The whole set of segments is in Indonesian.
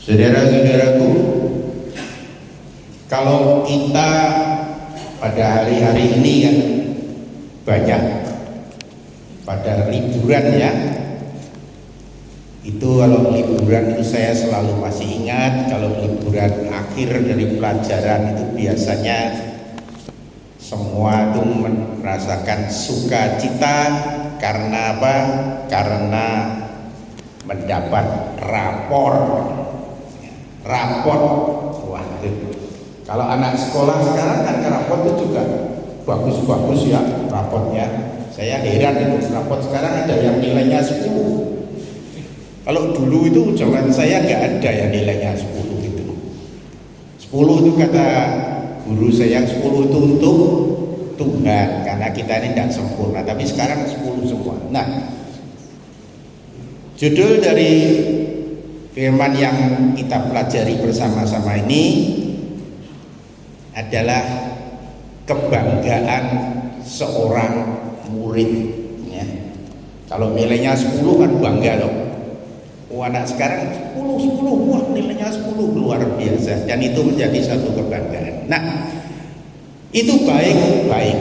Saudara-saudaraku, kalau kita pada hari-hari ini kan banyak pada liburan ya, itu kalau liburan itu saya selalu masih ingat, kalau liburan akhir dari pelajaran itu biasanya semua itu merasakan sukacita. Karena apa? Karena mendapat rapor. Wah, kalau anak sekolah sekarang kan rapor itu juga bagus-bagus ya raportnya. Saya heran itu raport sekarang ada yang nilainya 10. Kalau dulu itu zaman saya nggak ada yang nilainya 10 gitu. 10 itu kata guru saya, 10 itu untuk Tuhan, karena kita ini tidak sempurna. Tapi sekarang 10 semua. Nah, judul dari firman yang kita pelajari bersama-sama ini adalah kebanggaan seorang murid ya. Kalau nilainya 10 kan bangga loh. Anak sekarang 10, wah nilainya 10 luar biasa, dan itu menjadi satu kebanggaan. Nah, itu baik,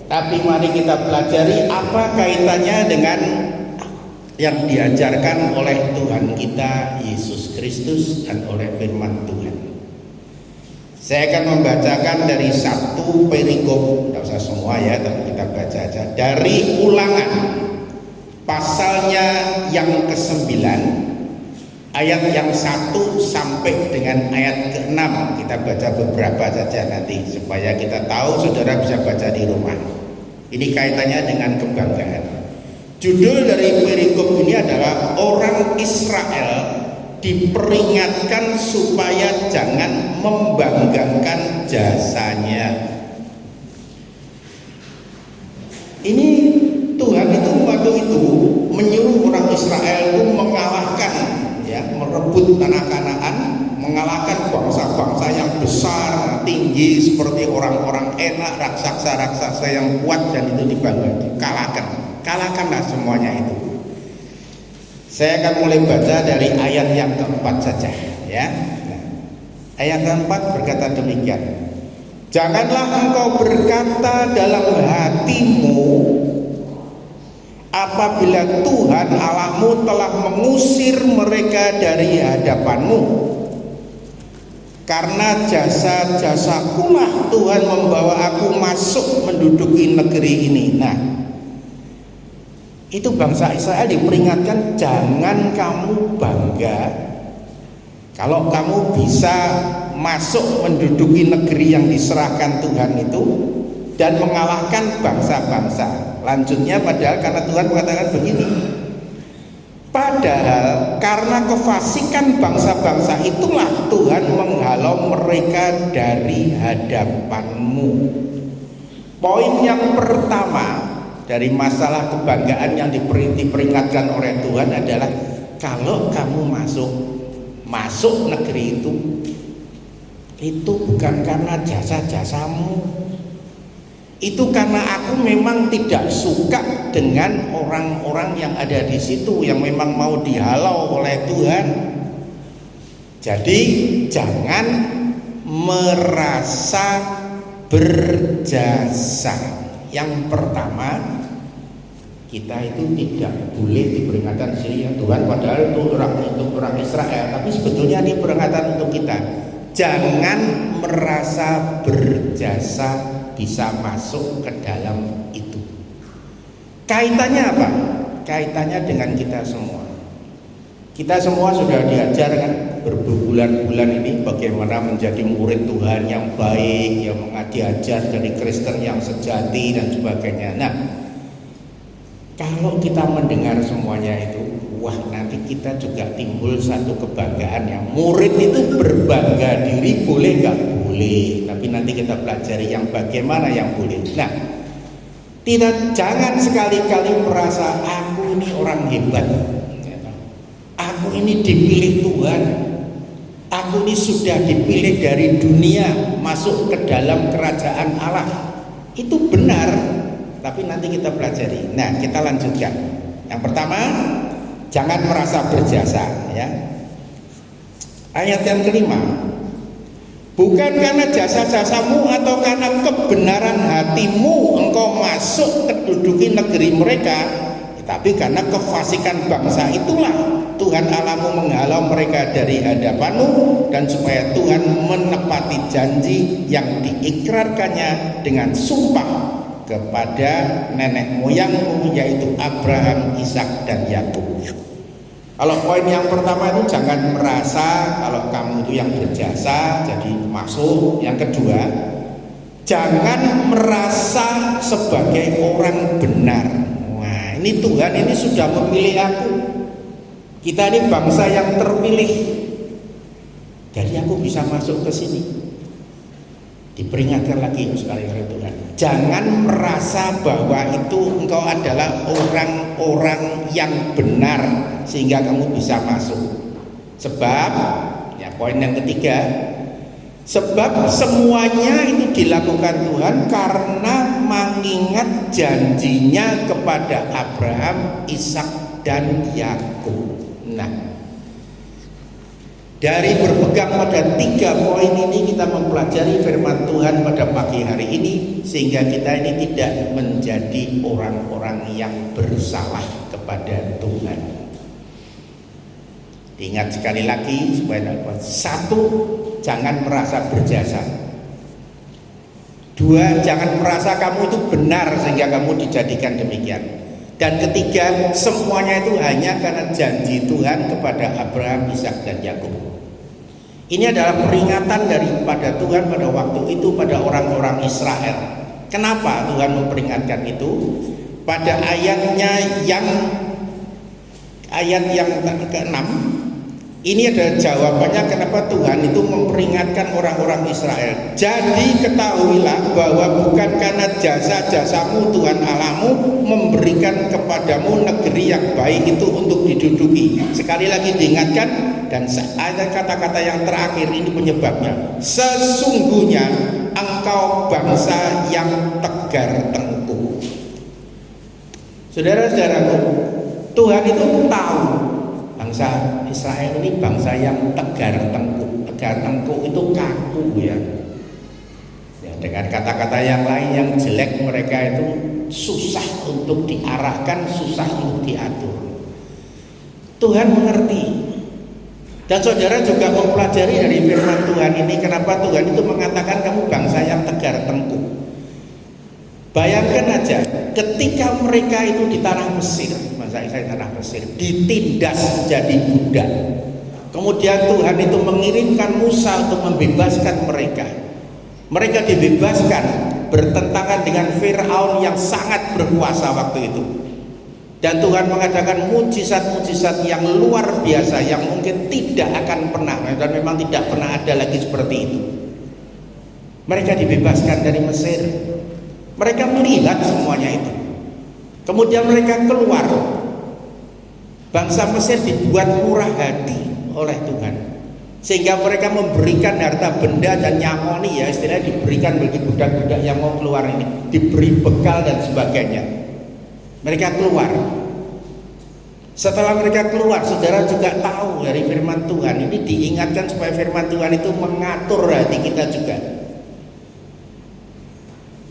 tapi mari kita pelajari apa kaitannya dengan yang diajarkan oleh Tuhan kita Yesus Kristus dan oleh firman Tuhan. Saya akan membacakan dari satu perikop, tidak usah semua ya, tapi kita baca aja dari Ulangan pasalnya yang ke-9 ayat yang 1 sampai dengan ayat ke-6. Kita baca beberapa saja nanti supaya kita tahu, saudara bisa baca di rumah. Ini kaitannya dengan kebanggaan. Judul dari perikop ini adalah orang Israel diperingatkan supaya jangan membanggakan jasanya. Ini Tuhan itu waktu itu menyuruh orang Israel itu mengalahkan ya, merebut tanah Kanaan, mengalahkan bangsa-bangsa yang besar, tinggi seperti orang-orang enak, raksasa-raksasa yang kuat, dan itu dibanggakan, kalahkanlah semuanya itu. Saya akan mulai baca dari ayat yang keempat saja ya. Nah, ayat keempat berkata demikian: janganlah engkau berkata dalam hatimu, apabila Tuhan Allahmu telah mengusir mereka dari hadapanmu, karena jasa-jasakulah Tuhan membawa aku masuk menduduki negeri ini. Nah, itu bangsa Israel diperingatkan, jangan kamu bangga kalau kamu bisa masuk menduduki negeri yang diserahkan Tuhan itu dan mengalahkan bangsa-bangsa. Lanjutnya, padahal karena Tuhan mengatakan begini, padahal karena kefasikan bangsa-bangsa itulah Tuhan menghalau mereka dari hadapanmu. Poin yang pertama dari masalah kebanggaan yang diperingatkan oleh Tuhan adalah kalau kamu masuk negeri itu bukan karena jasa-jasamu, itu karena aku memang tidak suka dengan orang-orang yang ada di situ yang memang mau dihalau oleh Tuhan. Jadi jangan merasa berjasa. Yang pertama, kita itu tidak boleh diperingatkan sini ya Tuhan, padahal itu untuk orang Israel, tapi sebetulnya ini peringatan untuk kita. Jangan merasa berjasa bisa masuk ke dalam itu. Kaitannya apa? Kaitannya dengan kita semua. Kita semua sudah diajar kan berbulan-bulan ini bagaimana menjadi murid Tuhan yang baik, yang diajar dari Kristen yang sejati dan sebagainya. Nah, kalau kita mendengar semuanya itu, wah nanti kita juga timbul satu kebanggaan yang murid itu berbangga diri boleh nggak? Boleh, tapi nanti kita pelajari yang bagaimana yang boleh. Nah, jangan sekali-kali merasa aku ini orang hebat, aku ini dipilih Tuhan, aku ini sudah dipilih dari dunia masuk ke dalam kerajaan Allah. Itu benar, tapi nanti kita pelajari. Nah, kita lanjutkan. Yang pertama, jangan merasa berjasa ya. Ayat yang kelima, bukan karena jasa-jasamu atau karena kebenaran hatimu engkau masuk keduduki negeri mereka, tetapi karena kefasikan bangsa itulah Tuhan Allahmu menghalau mereka dari hadapanmu, dan supaya Tuhan menepati janji yang diikrarkannya dengan sumpah kepada nenek moyangmu, yaitu Abraham, Ishak, dan Yakub. Kalau poin yang pertama itu jangan merasa kalau kamu itu yang berjasa jadi masuk. Yang kedua, jangan merasa sebagai orang benar. Wah, ini Tuhan ini sudah memilih aku. Kita ini bangsa yang terpilih. Jadi aku bisa masuk ke sini. Diperingatkan lagi sekali oleh Tuhan, jangan merasa bahwa itu engkau adalah orang-orang yang benar sehingga kamu bisa masuk. Sebab, ya poin yang ketiga, sebab semuanya itu dilakukan Tuhan karena mengingat janjinya kepada Abraham, Ishak, dan Yakub. Nah, dari berpegang pada 3 poin ini kita mempelajari firman Tuhan pada pagi hari ini, sehingga kita ini tidak menjadi orang-orang yang bersalah kepada Tuhan. Ingat sekali lagi supaya dapat: 1, jangan merasa berjasa. 2, jangan merasa kamu itu benar sehingga kamu dijadikan demikian. Dan ketiga, semuanya itu hanya karena janji Tuhan kepada Abraham, Ishak, dan Yakub. Ini adalah peringatan daripada Tuhan pada waktu itu pada orang-orang Israel. Kenapa Tuhan memperingatkan itu? Pada ayat yang ke-6, ini ada jawabannya kenapa Tuhan itu memperingatkan orang-orang Israel. Jadi ketahuilah bahwa bukan karena jasa-jasamu Tuhan Allahmu memberikan kepadamu negeri yang baik itu untuk diduduki. Sekali lagi diingatkan, dan ada kata-kata yang terakhir ini penyebabnya. Sesungguhnya engkau bangsa yang tegar tengkuk. Saudara-saudaraku, Tuhan itu tahu bangsa Israel ini bangsa yang tegar tengkuk. Tegar tengkuk itu kaku ya. Dengan kata-kata yang lain yang jelek, mereka itu susah untuk diarahkan, susah untuk diatur. Tuhan mengerti. Dan saudara juga mempelajari dari firman Tuhan ini kenapa Tuhan itu mengatakan kamu bangsa yang tegar tengkuk. Bayangkan aja ketika mereka itu di tanah Mesir, bangsa Israel di tanah Mesir, ditindas menjadi budak. Kemudian Tuhan itu mengirimkan Musa untuk membebaskan mereka. Mereka dibebaskan bertentangan dengan Firaun yang sangat berkuasa waktu itu. Dan Tuhan mengadakan mujizat-mujizat yang luar biasa yang mungkin tidak akan pernah, dan memang tidak pernah ada lagi seperti itu. Mereka dibebaskan dari Mesir. Mereka melihat semuanya itu. Kemudian mereka keluar. Bangsa Mesir dibuat murah hati oleh Tuhan, sehingga mereka memberikan harta benda dan nyamoni, ya istilahnya diberikan bagi budak-budak yang mau keluar ini, diberi bekal dan sebagainya. Mereka keluar. Setelah mereka keluar, saudara juga tahu dari firman Tuhan ini diingatkan supaya firman Tuhan itu mengatur hati kita juga.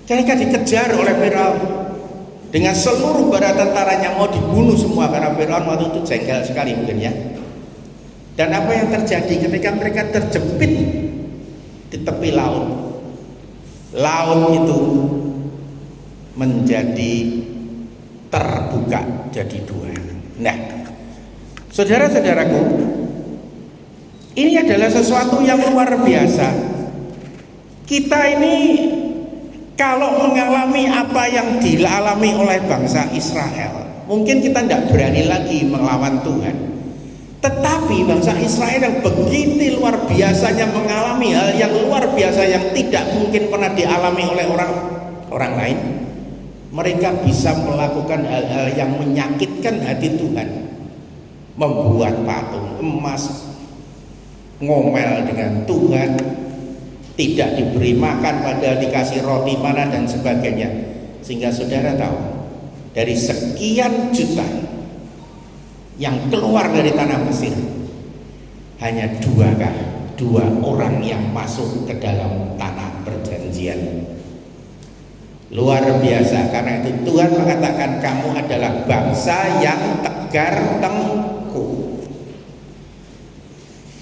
Mereka dikejar oleh Firaun dengan seluruh bala tentaranya, mau dibunuh semua karena Firaun waktu itu jengkel sekali mungkin ya. Dan apa yang terjadi ketika mereka terjepit di tepi laut? Laut itu menjadi terbuka jadi 2. Nah, saudara-saudaraku, ini adalah sesuatu yang luar biasa. Kita ini kalau mengalami apa yang dialami oleh bangsa Israel, mungkin kita tidak berani lagi melawan Tuhan. Tetapi bangsa Israel yang begitu luar biasanya mengalami hal yang luar biasa yang tidak mungkin pernah dialami oleh orang lain. Mereka bisa melakukan hal-hal yang menyakitkan hati Tuhan, membuat patung emas, ngomel dengan Tuhan, tidak diberi makan padahal dikasih roti mana dan sebagainya. Sehingga saudara tahu, dari sekian juta yang keluar dari tanah Mesir, hanya dua orang yang masuk ke dalam tanah perjanjian. Luar biasa, karena itu Tuhan mengatakan kamu adalah bangsa yang tegar tengkuk.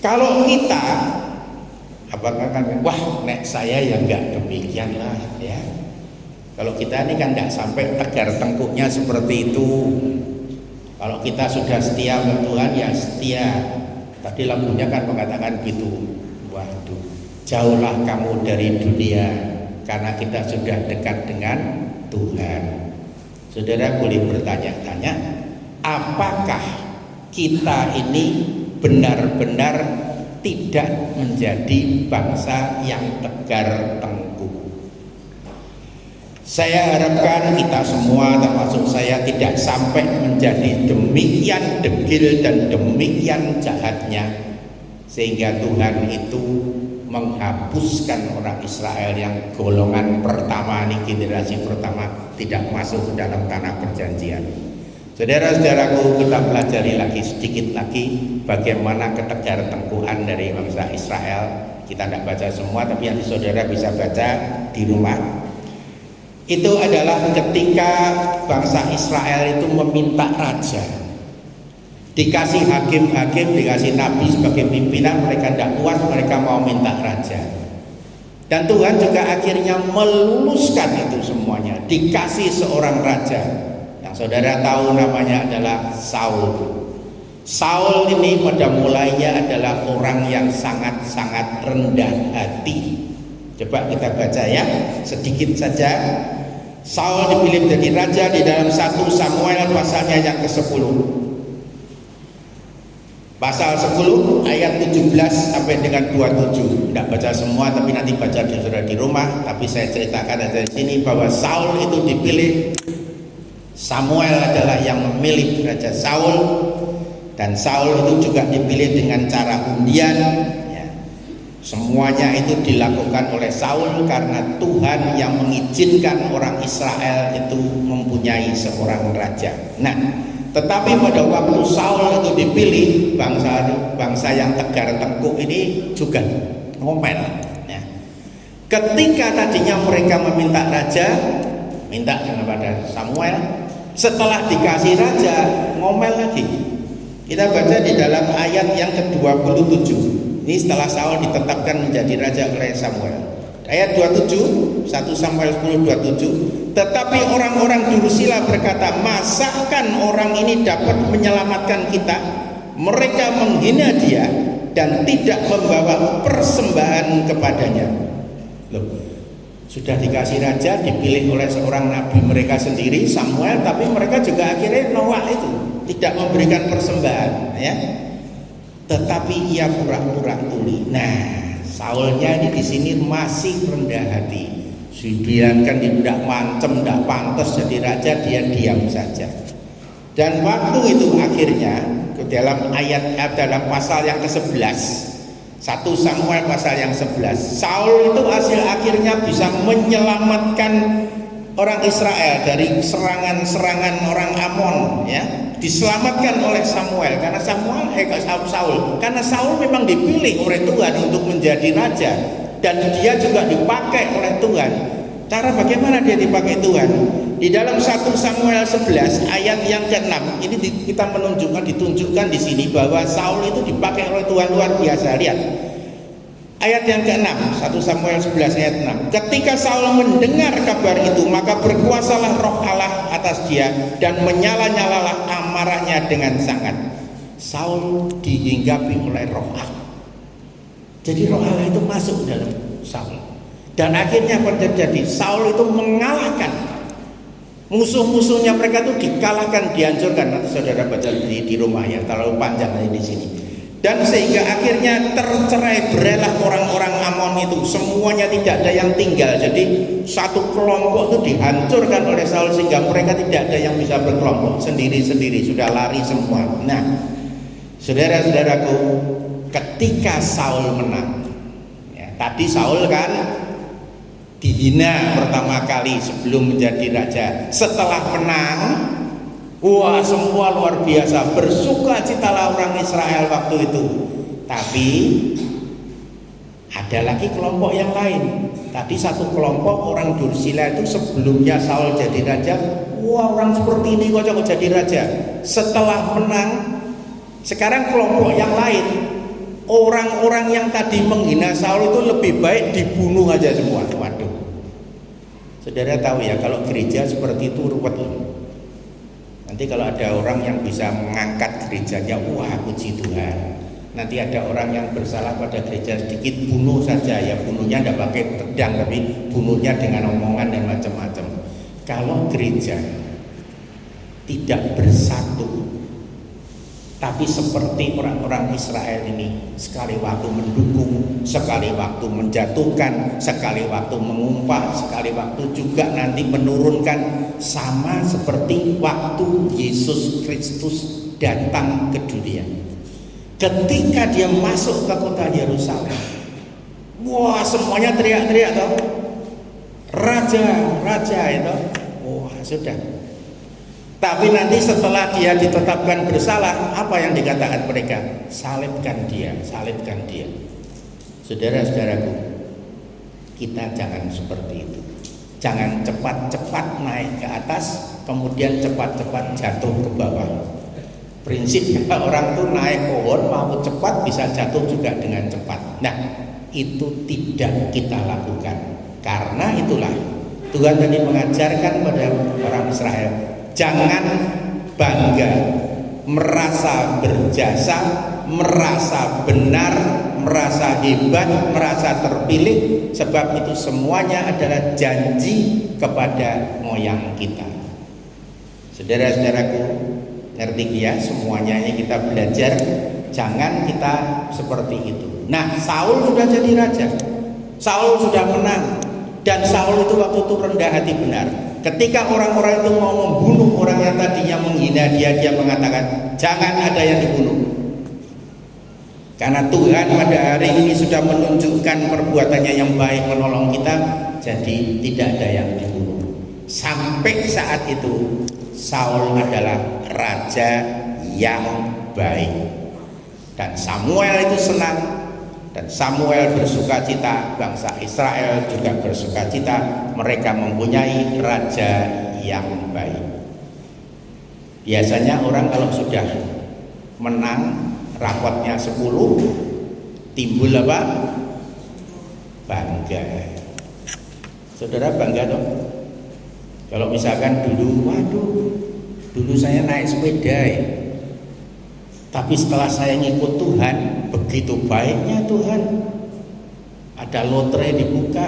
Kalau kita apakah kan, wah nek saya ya enggak demikian lah ya. Kalau kita ini kan enggak sampai tegar tengkuknya seperti itu. Kalau kita sudah setia ke Tuhan ya setia. Tadi lagunya kan mengatakan gitu. Waduh, jauhlah kamu dari dunia karena kita sudah dekat dengan Tuhan. Saudara boleh bertanya-tanya, apakah kita ini benar-benar tidak menjadi bangsa yang tegar tengkuk? Saya harapkan kita semua termasuk saya tidak sampai menjadi demikian degil dan demikian jahatnya sehingga Tuhan itu menghapuskan orang Israel yang golongan pertama ini, generasi pertama, tidak masuk ke dalam tanah perjanjian. Saudara-saudaraku, kita pelajari lagi sedikit lagi bagaimana ketegar tengkukan dari bangsa Israel. Kita tidak baca semua, tapi nanti saudara bisa baca di rumah. Itu adalah ketika bangsa Israel itu meminta raja, dikasih hakim-hakim, dikasih nabi sebagai pimpinan, mereka tidak puas, mereka mau minta raja. Dan Tuhan juga akhirnya meluluskan itu semuanya, dikasih seorang raja yang saudara tahu namanya adalah Saul. Saul ini pada mulainya adalah orang yang sangat-sangat rendah hati. Coba kita baca ya, sedikit saja. Saul dipilih menjadi raja di dalam 1 Samuel pasalnya yang ke-10. Pasal 10 ayat 17 sampai dengan 27. Tidak baca semua tapi nanti baca di rumah, tapi saya ceritakan dari sini bahwa Saul itu dipilih. Samuel adalah yang memilih Raja Saul, dan Saul itu juga dipilih dengan cara undian. Semuanya itu dilakukan oleh Saul karena Tuhan yang mengizinkan orang Israel itu mempunyai seorang raja. Nah, tetapi pada waktu Saul itu dipilih, bangsa yang tegar tengkuk ini juga ngomel. Ya. Ketika tadinya mereka meminta raja, minta kepada Samuel, setelah dikasih raja ngomel lagi. Kita baca di dalam ayat yang ke-27. Ini setelah Saul ditetapkan menjadi raja oleh Samuel. Ayat 27, 1 Samuel 10:27. Tetapi orang-orang Jurusila berkata, masakan orang ini dapat menyelamatkan kita? Mereka menghina dia dan tidak membawa persembahan kepadanya. Loh, sudah dikasih raja, dipilih oleh seorang nabi mereka sendiri, Samuel, tapi mereka juga akhirnya nolak itu, tidak memberikan persembahan, ya. Tetapi ia pura-pura tuli. Nah, Saulnya ini di sini masih rendah hati. Dibilangkan dia tidak mancem, tidak pantas jadi raja, dia diam saja. Dan waktu itu akhirnya ke dalam dalam pasal yang ke-11, 1 Samuel pasal yang 11, Saul itu hasil akhirnya bisa menyelamatkan orang Israel dari serangan-serangan orang Amon, ya. Diselamatkan oleh Samuel karena Saul, karena Saul memang dipilih oleh Tuhan untuk menjadi raja dan dia juga dipakai oleh Tuhan. Cara bagaimana dia dipakai Tuhan? Di dalam 1 Samuel 11 ayat yang ke-6 ini kita ditunjukkan di sini bahwa Saul itu dipakai oleh Tuhan luar biasa. Lihat ayat yang ke-6, 1 Samuel 11 ayat 6. Ketika Saul mendengar kabar itu, maka berkuasalah roh Allah atas dia dan menyala-nyalalah amarahnya dengan sangat. Saul dihinggapi oleh roh Allah. Jadi roh Allah itu masuk dalam Saul. Dan akhirnya apa terjadi? Saul itu mengalahkan musuh-musuhnya, mereka itu dikalahkan, dihancurkan. Nanti saudara baca di rumah ya, terlalu panjang di sini. Dan sehingga akhirnya tercerai berailah orang-orang Amon itu, semuanya tidak ada yang tinggal. Jadi satu kelompok itu dihancurkan oleh Saul sehingga mereka tidak ada yang bisa berkelompok, sendiri-sendiri sudah lari semua. Nah, saudara-saudaraku, ketika Saul menang, ya, tadi Saul kan dihina pertama kali sebelum menjadi raja. Setelah menang, wah semua luar biasa, bersukacitalah orang Israel waktu itu. Tapi ada lagi kelompok yang lain. Tadi satu kelompok orang Dursila itu sebelumnya Saul jadi raja, wah orang seperti ini kok jadi raja. Setelah menang, sekarang kelompok yang lain, orang-orang yang tadi menghina Saul itu lebih baik dibunuh aja semua. Waduh, saudara tahu ya, kalau gereja seperti itu ruwet. Nanti kalau ada orang yang bisa mengangkat gerejanya, wah puji Tuhan. Nanti ada orang yang bersalah pada gereja sedikit, bunuh saja, ya bunuhnya tidak pakai pedang, tapi bunuhnya dengan omongan dan macam-macam. Kalau gereja tidak bersatu, tapi seperti orang-orang Israel ini, sekali waktu mendukung, sekali waktu menjatuhkan, sekali waktu mengumpat, sekali waktu juga nanti menurunkan, sama seperti waktu Yesus Kristus datang ke dunia. Ketika dia masuk ke kota Yerusalem, wah semuanya teriak-teriak toh, raja, raja itu, wah sudah. Tapi nanti setelah dia ditetapkan bersalah, apa yang dikatakan mereka? Salibkan dia, salibkan dia. Saudara-saudaraku, kita jangan seperti itu. Jangan cepat-cepat naik ke atas, kemudian cepat-cepat jatuh ke bawah. Prinsipnya orang tuh naik pohon mau cepat bisa jatuh juga dengan cepat. Nah, itu tidak kita lakukan. Karena itulah Tuhan tadi mengajarkan pada orang Israel, jangan bangga, merasa berjasa, merasa benar, merasa hebat, merasa terpilih, sebab itu semuanya adalah janji kepada moyang kita. Saudara-saudaraku, ngerti ya, semuanya ini kita belajar, jangan kita seperti itu. Nah, Saul sudah jadi raja, Saul sudah menang, dan Saul itu waktu itu rendah hati benar. Ketika orang-orang itu mau membunuh orang yang tadinya menghina dia, dia mengatakan jangan ada yang dibunuh, karena Tuhan pada hari ini sudah menunjukkan perbuatannya yang baik menolong kita, jadi tidak ada yang dibunuh. Sampai saat itu Saul adalah raja yang baik, dan Samuel itu senang, dan Samuel bersukacita, bangsa Israel juga bersukacita, mereka mempunyai raja yang baik. Biasanya orang kalau sudah menang rapotnya 10, timbul apa? Bangga. Saudara bangga dong? Kalau misalkan dulu, waduh, dulu saya naik sepeda ya, tapi setelah saya ngikut Tuhan, begitu baiknya Tuhan, ada lotre dibuka,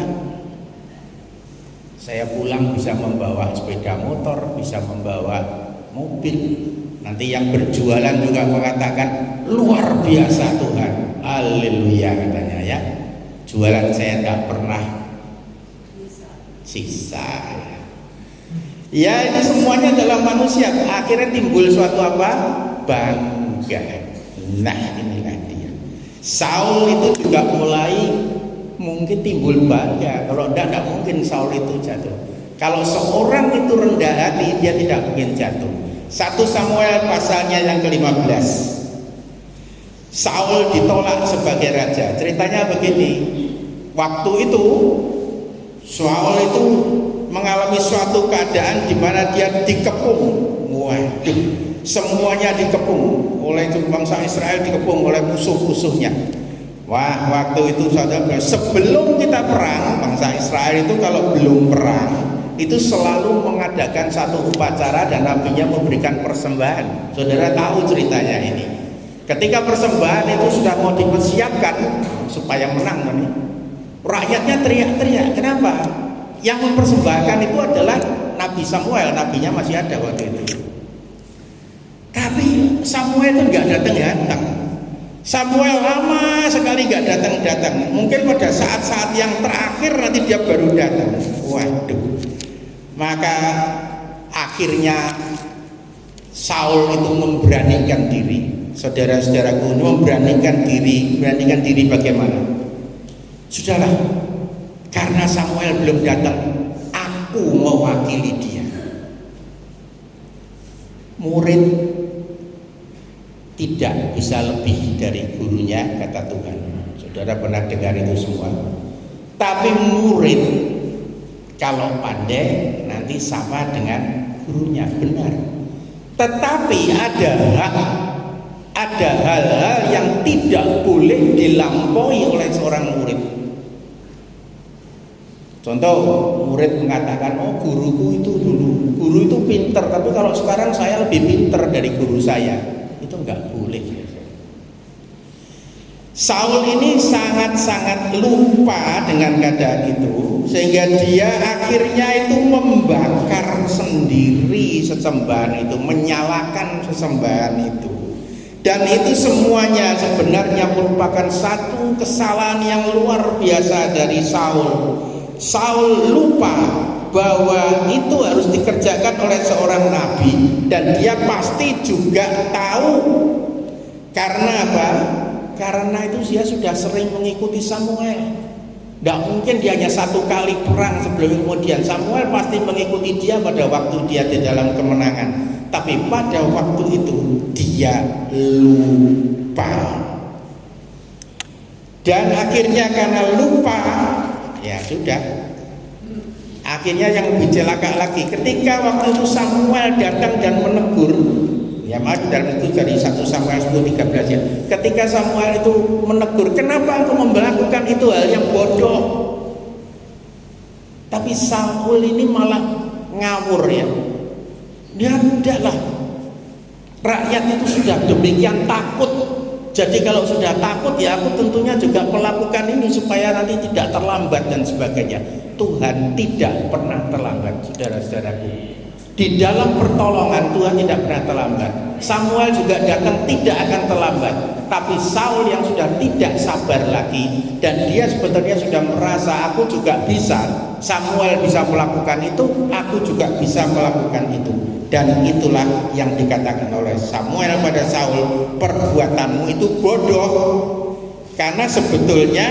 saya pulang bisa membawa sepeda motor, bisa membawa mobil. Nanti yang berjualan juga mengatakan luar biasa Tuhan, haleluya katanya ya, jualan saya tidak pernah sisa. Ya, ini semuanya dalam manusia. Akhirnya timbul suatu apa? Bangga. Nah, inilah dia. Saul itu juga mulai mungkin timbul bangga. Kalau tidak mungkin Saul itu jatuh. Kalau seorang itu rendah hati, dia tidak mungkin jatuh. 1 Samuel pasalnya yang ke-15. Saul ditolak sebagai raja. Ceritanya begini. Waktu itu Saul itu mengalami suatu keadaan di mana dia dikepung. Waduh, semuanya dikepung oleh bangsa Israel, dikepung oleh musuh-musuhnya. Wah, waktu itu saudara, sebelum kita perang, bangsa Israel itu kalau belum perang itu selalu mengadakan satu upacara dan nabinya memberikan persembahan. Saudara tahu ceritanya ini. Ketika persembahan itu sudah mau dipersiapkan supaya menang, rakyatnya teriak-teriak. Kenapa? Yang mempersembahkan itu adalah Nabi Samuel, nabinya masih ada waktu itu. Tapi Samuel itu nggak datang. Samuel lama sekali nggak datang. Mungkin pada saat-saat yang terakhir nanti dia baru datang. Waduh. Maka akhirnya Saul itu memberanikan diri. Saudara-saudaraku, memberanikan diri bagaimana? Sudahlah, karena Samuel belum datang, aku mewakili dia. Murid tidak bisa lebih dari gurunya, kata Tuhan. Saudara pernah dengar itu semua. Tapi murid kalau pandai nanti sama dengan gurunya, benar. Tetapi ada hal-hal yang tidak boleh dilampaui oleh seorang murid. Contoh, murid mengatakan, oh guruku itu dulu, guru itu pinter, tapi kalau sekarang saya lebih pinter dari guru saya. Itu nggak boleh. Saul ini sangat-sangat lupa dengan keadaan itu, sehingga dia akhirnya itu membakar sendiri sesembahan itu, menyalakan sesembahan itu. Dan itu semuanya sebenarnya merupakan satu kesalahan yang luar biasa dari Saul. Saul lupa bahwa itu harus dikerjakan oleh seorang nabi, dan dia pasti juga tahu. Karena apa? Karena itu dia sudah sering mengikuti Samuel. Tidak mungkin dia hanya satu kali perang sebelum kemudian. Samuel pasti mengikuti dia pada waktu dia di dalam kemenangan. Tapi pada waktu itu dia lupa. Dan akhirnya karena lupa, ya sudah. Akhirnya yang lebih celaka lagi, ketika waktu itu Samuel datang dan menegur, ya maaf dalam itu dari 1 Samuel 10:13 ya. Ketika Samuel itu menegur, kenapa engkau melakukan itu hal yang bodoh? Tapi Saul ini malah ngawur ya. Dia tidaklah. Rakyat itu sudah demikian takut. Jadi kalau sudah takut ya aku tentunya juga melakukan ini supaya nanti tidak terlambat dan sebagainya. Tuhan tidak pernah terlambat, saudara-saudaraku. Di dalam pertolongan Tuhan tidak pernah terlambat. Samuel juga datang tidak akan terlambat. Tapi Saul yang sudah tidak sabar lagi, dan dia sebetulnya sudah merasa aku juga bisa. Samuel bisa melakukan itu, aku juga bisa melakukan itu. Dan itulah yang dikatakan oleh Samuel pada Saul, perbuatanmu itu bodoh. Karena sebetulnya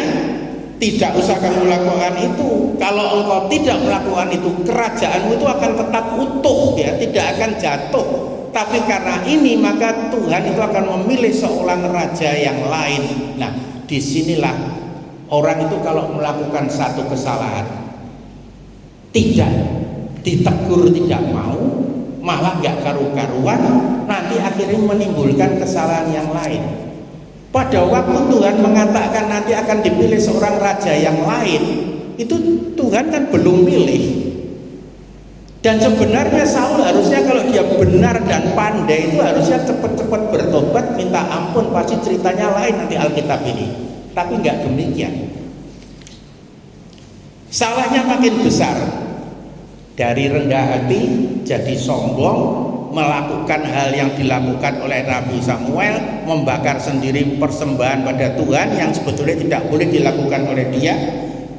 tidak usah kamu lakukan itu. Kalau engkau tidak melakukan itu, kerajaanmu itu akan tetap utuh ya, tidak akan jatuh. Tapi karena ini maka Tuhan itu akan memilih seorang raja yang lain. Nah, disinilah orang itu kalau melakukan satu kesalahan, tidak ditegur tidak mau, malah nggak karu-karuan, nanti akhirnya menimbulkan kesalahan yang lain. Pada waktu Tuhan mengatakan nanti akan dipilih seorang raja yang lain, itu Tuhan kan belum milih. Dan sebenarnya Saul harusnya kalau dia benar dan pandai itu harusnya cepat-cepat bertobat, minta ampun, pasti ceritanya lain nanti Alkitab ini. Tapi nggak demikian. Salahnya makin besar. Dari rendah hati jadi sombong, melakukan hal yang dilakukan oleh Nabi Samuel, membakar sendiri persembahan pada Tuhan yang sebetulnya tidak boleh dilakukan oleh dia.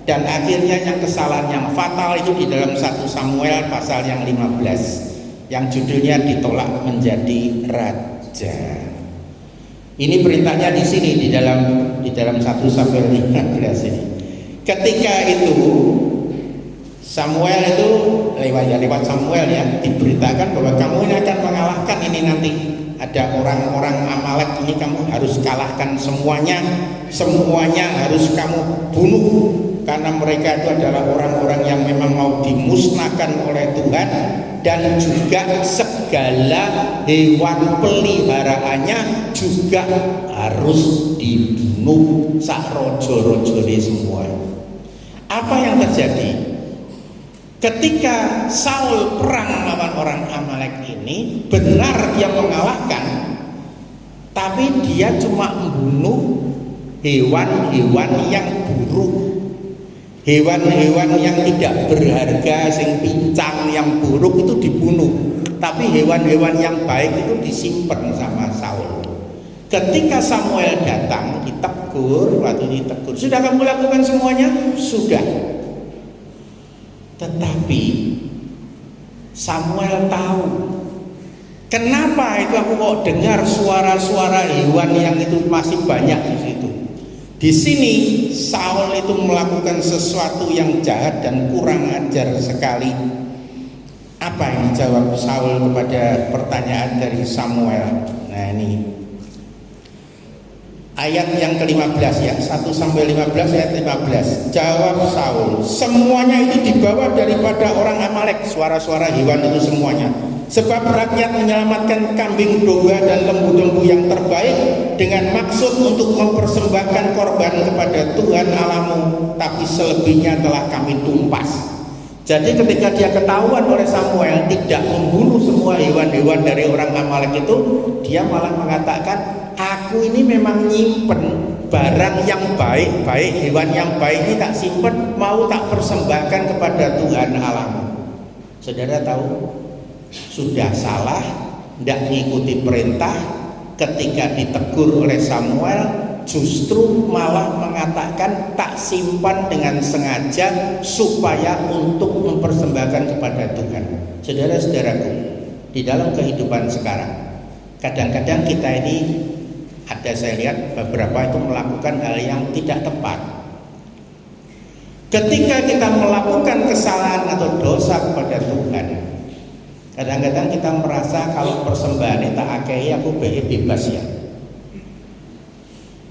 Dan akhirnya yang kesalahan yang fatal itu di dalam 1 Samuel pasal yang 15 yang judulnya ditolak menjadi raja. Ini perintahnya di sini di dalam 1 Samuel 15 ini. Ketika itu Samuel itu lewat Samuel ya diberitakan bahwa kamu ini akan mengalahkan ini nanti. Ada orang-orang Amalek ini kamu harus kalahkan semuanya harus kamu bunuh, karena mereka itu adalah orang-orang yang memang mau dimusnahkan oleh Tuhan, dan juga segala hewan peliharaannya juga harus dibunuh sak rojo-rojone semua. Apa yang terjadi? Ketika Saul perang melawan orang Amalek ini, benar dia mengalahkan, tapi dia cuma membunuh hewan-hewan yang buruk, hewan-hewan yang tidak berharga, sing pincang, yang buruk itu dibunuh, tapi hewan-hewan yang baik itu disimpan sama Saul. Ketika Samuel datang, ditegur, sudah kamu lakukan semuanya? Sudah. Tetapi Samuel tahu kenapa itu aku kok dengar suara-suara hewan yang itu masih banyak di situ. Di sini Saul itu melakukan sesuatu yang jahat dan kurang ajar sekali. Apa yang dijawab Saul kepada pertanyaan dari Samuel? Nah ini ayat yang ke-15 ya, 1 sampai 15 ayat 15. Jawab Saul, semuanya itu dibawa daripada orang Amalek, suara-suara hewan itu semuanya. Sebab rakyat menyelamatkan kambing domba dan lembu-lembu yang terbaik dengan maksud untuk mempersembahkan korban kepada Tuhan Allahmu, tapi selebihnya telah kami tumpas. Jadi ketika dia ketahuan oleh Samuel tidak membunuh semua hewan-hewan dari orang Amalek itu, dia malah mengatakan, aku ini memang nyimpen barang yang baik-baik, hewan yang baik ini tak simpen, mau tak persembahkan kepada Tuhan Allahmu. Saudara tahu, sudah salah, tidak mengikuti perintah, ketika ditegur oleh Samuel justru malah mengatakan tak simpan dengan sengaja supaya untuk mempersembahkan kepada Tuhan. Saudara-saudaraku, di dalam kehidupan sekarang kadang-kadang kita ini ada, saya lihat beberapa itu melakukan hal yang tidak tepat. Ketika kita melakukan kesalahan atau dosa kepada Tuhan, kadang-kadang kita merasa kalau persembahan ini tak akei aku bebas ya.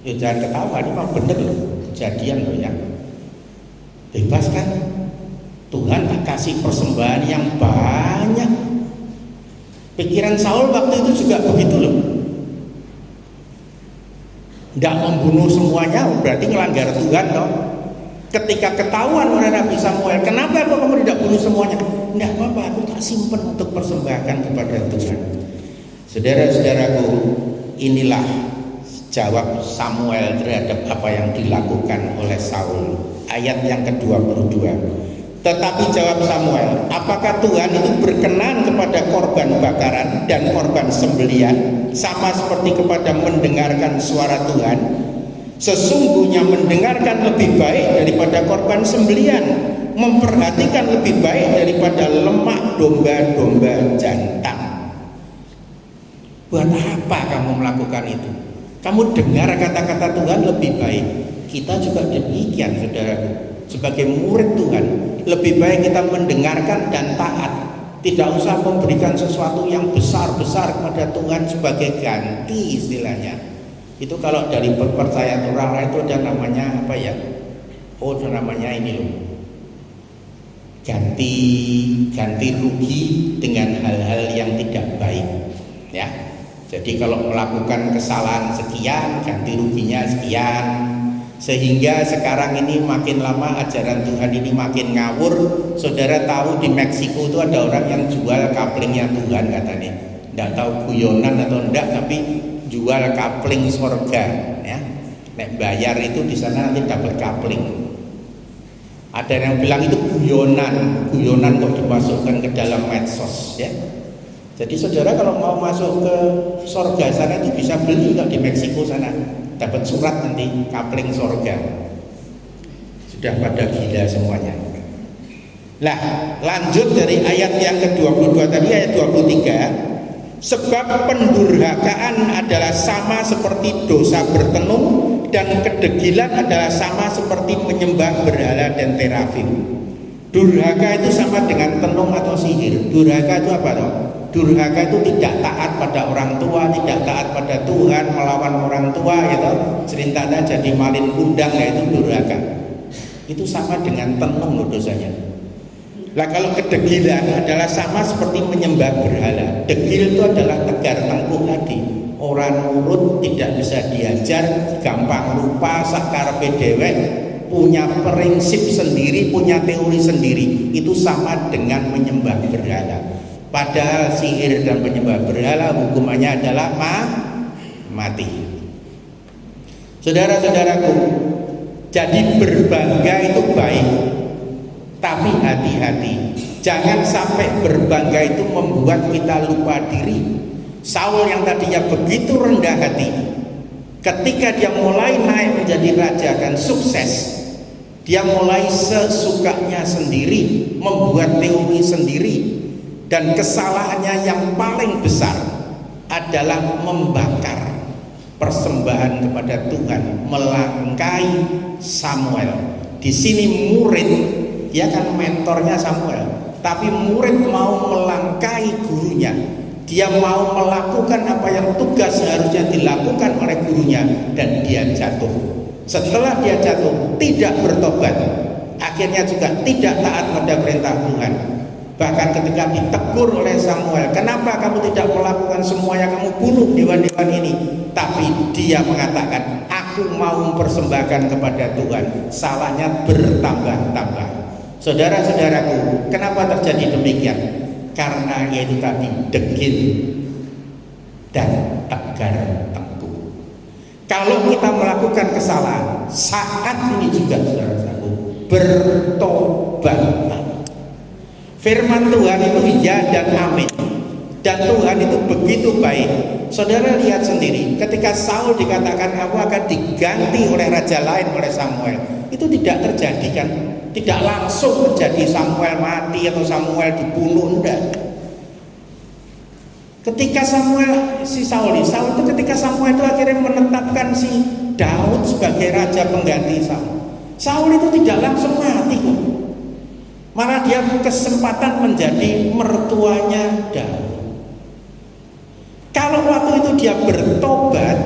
Ya jangan ketawa, ini memang bener loh, kejadian loh ya. Bebas kan? Tuhan tak kasih persembahan yang banyak. Pikiran Saul waktu itu juga begitu loh. Tidak membunuh semuanya berarti melanggar Tuhan toh. Ketika ketahuan oleh Nabi Samuel, kenapa kok kamu tidak bunuh semuanya? Tidak apa-apa, aku tak simpen untuk persembahkan kepada Tuhan. Saudara-saudaraku, inilah jawab Samuel terhadap apa yang dilakukan oleh Saul. Ayat yang ke-22. Tetapi jawab Samuel, apakah Tuhan itu berkenan kepada korban bakaran dan korban sembelihan sama seperti kepada mendengarkan suara Tuhan? Sesungguhnya mendengarkan lebih baik daripada korban sembelihan, memperhatikan lebih baik daripada lemak domba-domba jantan. Buat apa kamu melakukan itu? Kamu dengar kata-kata Tuhan lebih baik. Kita juga demikian, saudaraku. Sebagai murid Tuhan, lebih baik kita mendengarkan dan taat. Tidak usah memberikan sesuatu yang besar-besar kepada Tuhan sebagai ganti, istilahnya. Itu kalau dari kepercayaan orang lain itu ada namanya apa ya? Oh, itu namanya ini loh. Ganti rugi dengan hal-hal yang tidak baik, ya. Jadi kalau melakukan kesalahan sekian, ganti ruginya sekian. Sehingga sekarang ini makin lama ajaran Tuhan ini makin ngawur. Saudara tahu di Meksiko itu ada orang yang jual kaplingnya Tuhan katanya. Tidak tahu guyonan atau enggak, tapi jual kapling surga, ya. Nek bayar itu di sana nanti dapat kapling. Ada yang bilang itu guyonan kok dimasukkan ke dalam medsos, ya. Jadi saudara kalau mau masuk ke surga sana itu bisa beli kok di Meksiko sana. Dapat surat nanti kapling surga. Sudah pada gila semuanya. Lah, lanjut dari ayat yang ke-22 tadi, ayat 23. Sebab pendurhakaan adalah sama seperti dosa bertenung, dan kedegilan adalah sama seperti menyembah berhala dan terafim. Durhaka itu sama dengan tenung atau sihir. Durhaka itu apa toh? Durhaka itu tidak taat pada orang tua, tidak taat pada Tuhan, melawan orang tua, gitu. Ceritanya jadi malin kundang, yaitu durhaka. Itu sama dengan tenung loh dosanya. Lah kalau kedegilan adalah sama seperti menyembah berhala. Degil itu adalah tegar tengkuk tadi. Orang nurut, tidak bisa diajar, gampang lupa, sakarepe dhewek, punya prinsip sendiri, punya teori sendiri. Itu sama dengan menyembah berhala. Padahal sihir dan penyembah berhala hukumannya adalah mati. Saudara-saudaraku, jadi berbangga itu baik, tapi hati-hati, jangan sampai berbangga itu membuat kita lupa diri. Saul yang tadinya begitu rendah hati, ketika dia mulai naik menjadi raja dan sukses, dia mulai sesukanya sendiri, membuat teori sendiri. Dan kesalahannya yang paling besar adalah membakar persembahan kepada Tuhan, melangkai Samuel. Di sini murid, dia kan mentornya Samuel, tapi murid mau melangkai gurunya. Dia mau melakukan apa yang tugas seharusnya dilakukan oleh gurunya, dan dia jatuh. Setelah dia jatuh, tidak bertobat, akhirnya juga tidak taat pada perintah Tuhan. Bahkan ketika ditegur oleh Samuel, kenapa kamu tidak melakukan semua yang kamu bunuh dewan-dewan ini? Tapi dia mengatakan, aku mau mempersembahkan kepada Tuhan. Salahnya bertambah-tambah. Saudara-saudaraku, kenapa terjadi demikian? Karena yaitu tadi degil dan tegar tengkuk. Kalau kita melakukan kesalahan, saat ini juga saudara-saudaraku, bertobatlah. Firman Tuhan itu iya dan amin. Dan Tuhan itu begitu baik. Saudara lihat sendiri, ketika Saul dikatakan aku akan diganti oleh raja lain, oleh Samuel, itu tidak terjadi kan? Tidak langsung terjadi Samuel mati atau Samuel dibunuh, enggak. Ketika Saul itu ketika Samuel itu akhirnya menetapkan si Daud sebagai raja pengganti Saul. Saul itu tidak langsung mati kok. Malah dia kesempatan menjadi mertuanya Daud. Kalau waktu itu dia bertobat,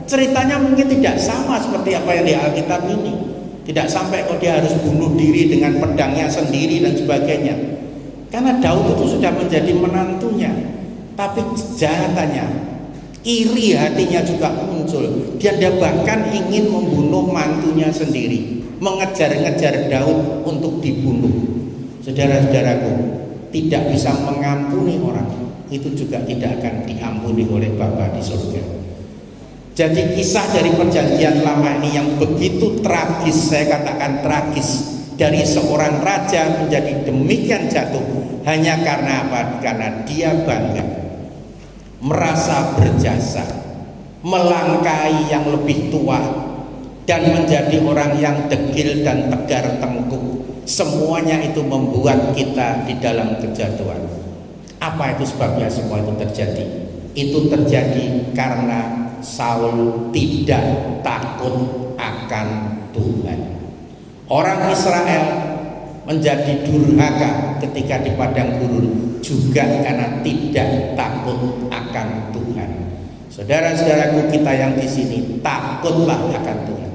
ceritanya mungkin tidak sama seperti apa yang di Alkitab ini. Tidak sampai kok dia harus bunuh diri dengan pedangnya sendiri dan sebagainya. Karena Daud itu sudah menjadi menantunya. Tapi kejahatannya, iri hatinya juga muncul. Dia bahkan ingin membunuh mantunya sendiri, mengejar-ngejar Daud untuk dibunuh. Saudara-saudaraku, tidak bisa mengampuni orang, itu juga tidak akan diampuni oleh Bapa di surga. Jadi kisah dari perjanjian lama ini yang begitu tragis, saya katakan tragis, dari seorang raja menjadi demikian jatuh hanya karena apa? Karena dia bangga, merasa berjasa, melangkahi yang lebih tua, dan menjadi orang yang degil dan tegar tengkuk. Semuanya itu membuat kita di dalam kejatuhan. Apa itu sebabnya semua itu terjadi? Itu terjadi karena Saul tidak takut akan Tuhan. Orang Israel menjadi durhaka ketika di padang gurun juga karena tidak takut akan Tuhan. Saudara-saudaraku kita yang di sini, takutlah akan Tuhan.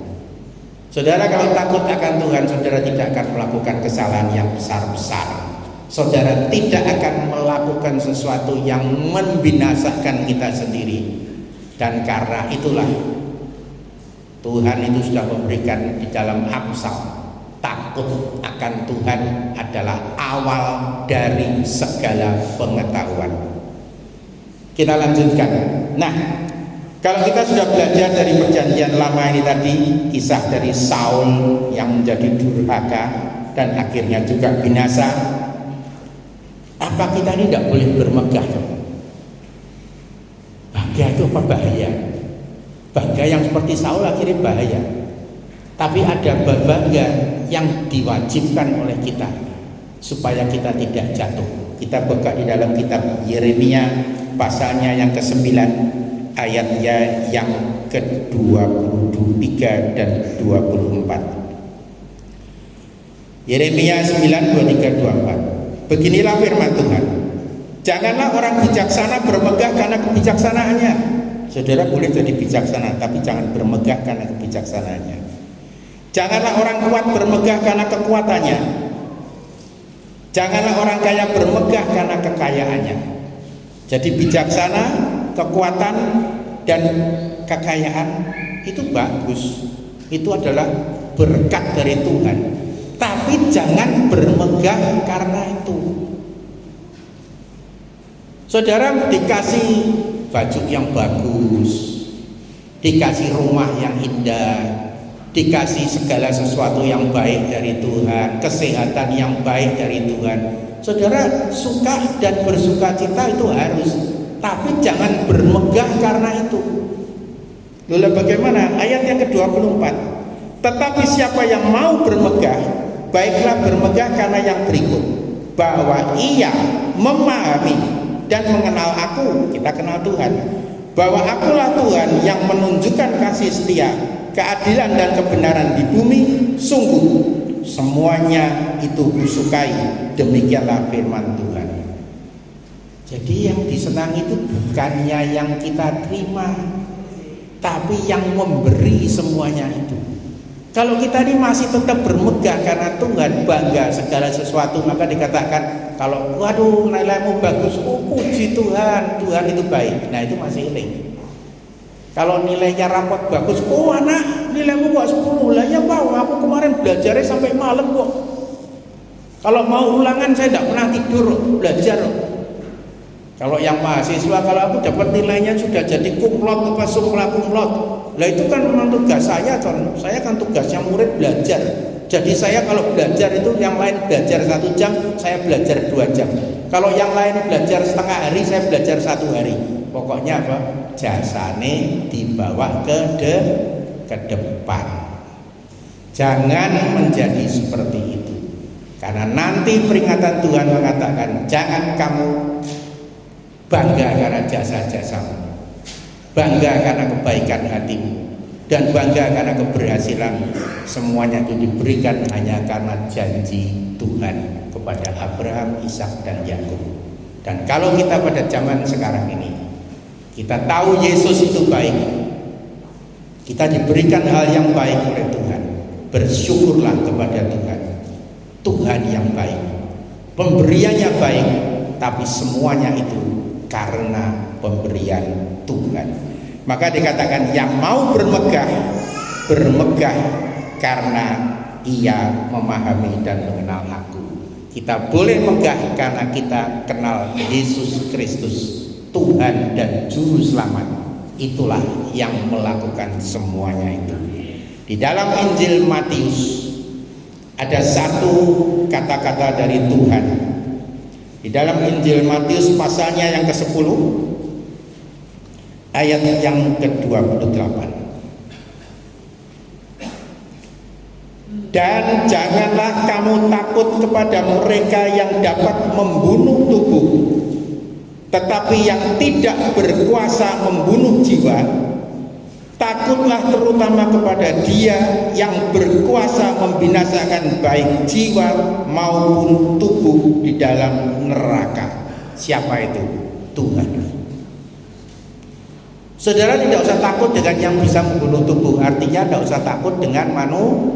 Saudara kalau takut akan Tuhan, saudara tidak akan melakukan kesalahan yang besar-besar. Saudara tidak akan melakukan sesuatu yang membinasakan kita sendiri. Dan karena itulah Tuhan itu sudah memberikan di dalam Amsal, takut akan Tuhan adalah awal dari segala pengetahuan. Kita lanjutkan. Nah, kalau kita sudah belajar dari perjanjian lama ini tadi, kisah dari Saul yang menjadi durhaka dan akhirnya juga binasa, apa kita ini tidak boleh bermegah? Bangga itu apa bahaya? Bangga yang seperti Saul akhirnya bahaya. Tapi ada bangga yang diwajibkan oleh kita supaya kita tidak jatuh. Kita buka di dalam kitab Yeremia pasalnya yang ke-9, ayatnya yang ke-23 dan 24. Yeremia 9, 23, 24. Beginilah firman Tuhan. Janganlah orang bijaksana bermegah karena kebijaksanaannya. Saudara boleh jadi bijaksana, tapi jangan bermegah karena kebijaksanaannya. Janganlah orang kuat bermegah karena kekuatannya. Janganlah orang kaya bermegah karena kekayaannya. Jadi bijaksana, kekuatan, dan kekayaan itu bagus. Itu adalah berkat dari Tuhan. Tapi jangan bermegah karena itu. Saudara dikasih baju yang bagus, dikasih rumah yang indah, dikasih segala sesuatu yang baik dari Tuhan, kesehatan yang baik dari Tuhan. Saudara suka dan bersuka cita itu harus, tapi jangan bermegah karena itu. Lalu bagaimana? Ayat yang ke-24. Tetapi siapa yang mau bermegah, baiklah bermegah karena yang berikut, bahwa ia memahami dan mengenal aku, kita kenal Tuhan, bahwa akulah Tuhan yang menunjukkan kasih setia, keadilan dan kebenaran di bumi. Sungguh semuanya itu kusukai. Demikianlah firman Tuhan. Jadi yang disenangi itu bukannya yang kita terima, tapi yang memberi semuanya itu. Kalau kita ini masih tetap bermegah karena Tuhan, bangga segala sesuatu, maka dikatakan kalau waduh nilaimu bagus, oh puji Tuhan, Tuhan itu baik. Nah itu masih healing. Kalau nilainya rapot bagus, oh anak nilaimu kok 10, lah ya Pak, aku kemarin belajarnya sampai malam kok. Kalau mau ulangan saya tidak pernah tidur belajar. Kalau yang mahasiswa, kalau aku dapat nilainya sudah jadi kumlot apa sumla kumlot, lah itu kan memang tugas saya kan. Saya kan tugasnya murid belajar. Jadi saya kalau belajar itu yang lain belajar 1 jam, saya belajar 2 jam. Kalau yang lain belajar setengah hari, saya belajar 1 hari. Pokoknya apa? Jasane dibawa ke depan. Jangan menjadi seperti itu. Karena nanti peringatan Tuhan mengatakan jangan kamu bangga karena jasa-jasamu, bangga karena kebaikan hatimu, dan bangga karena keberhasilan. Semuanya itu diberikan hanya karena janji Tuhan kepada Abraham, Ishak, dan Yakub. Dan kalau kita pada zaman sekarang ini, kita tahu Yesus itu baik, kita diberikan hal yang baik oleh Tuhan, bersyukurlah kepada Tuhan. Tuhan yang baik, pemberiannya baik, tapi semuanya itu karena pemberian Tuhan. Maka dikatakan yang mau bermegah, bermegah karena ia memahami dan mengenal aku. Kita boleh megah karena kita kenal Yesus Kristus, Tuhan dan Juru Selamat. Itulah yang melakukan semuanya itu. Di dalam Injil Matius ada satu kata-kata dari Tuhan. Di dalam Injil Matius pasalnya yang ke-10 ayat yang ke-28. Dan janganlah kamu takut kepada mereka yang dapat membunuh tubuh, tetapi yang tidak berkuasa membunuh jiwa. Takutlah terutama kepada Dia yang berkuasa membinasakan baik jiwa maupun tubuh di dalam neraka. Siapa itu? Tuhan. Saudara tidak usah takut dengan yang bisa membunuh tubuh. Artinya tidak usah takut dengan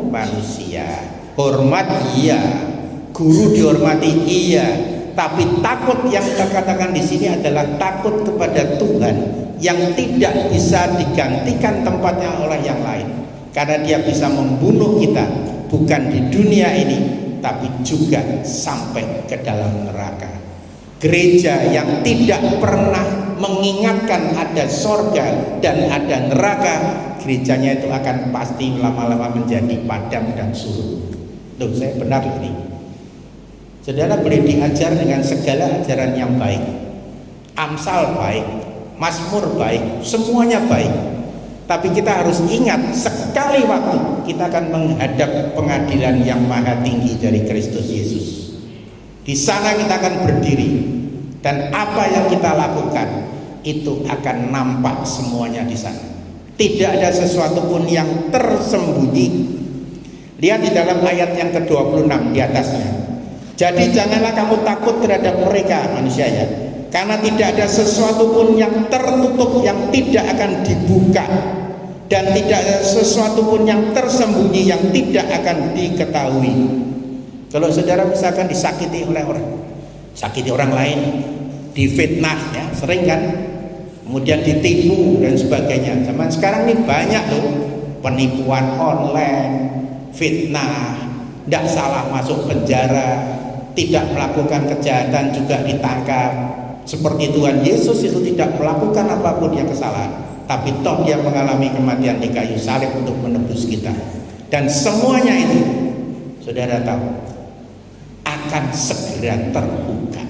manusia. Hormat iya, guru dihormati iya, tapi takut yang kita katakan di sini adalah takut kepada Tuhan yang tidak bisa digantikan tempatnya oleh yang lain, karena Dia bisa membunuh kita bukan di dunia ini tapi juga sampai ke dalam neraka. Gereja yang tidak pernah mengingatkan ada sorga dan ada neraka, gerejanya itu akan pasti lama-lama menjadi padam dan surut. Loh, saya benar ini. Saudara boleh diajar dengan segala ajaran yang baik, Amsal baik, Mazmur baik, semuanya baik. Tapi kita harus ingat, sekali waktu kita akan menghadap pengadilan yang maha tinggi dari Kristus Yesus. Di sana kita akan berdiri, dan apa yang kita lakukan itu akan nampak semuanya di sana. Tidak ada sesuatu pun yang tersembunyi. Lihat di dalam ayat yang ke-26 di atasnya. Jadi janganlah kamu takut terhadap mereka, manusia ya, karena tidak ada sesuatu pun yang tertutup yang tidak akan dibuka, dan tidak ada sesuatu pun yang tersembunyi yang tidak akan diketahui. Kalau saudara misalkan disakiti oleh orang, sakiti orang lain, difitnah ya, sering kan, kemudian ditipu dan sebagainya. Zaman sekarang ini banyak loh penipuan online, fitnah, tidak salah masuk penjara, tidak melakukan kejahatan juga ditangkap. Seperti Tuhan Yesus itu tidak melakukan apapun yang kesalahan, tapi toh Dia mengalami kematian di kayu salib untuk menebus kita. Dan semuanya itu, saudara tahu, akan segera terbuka.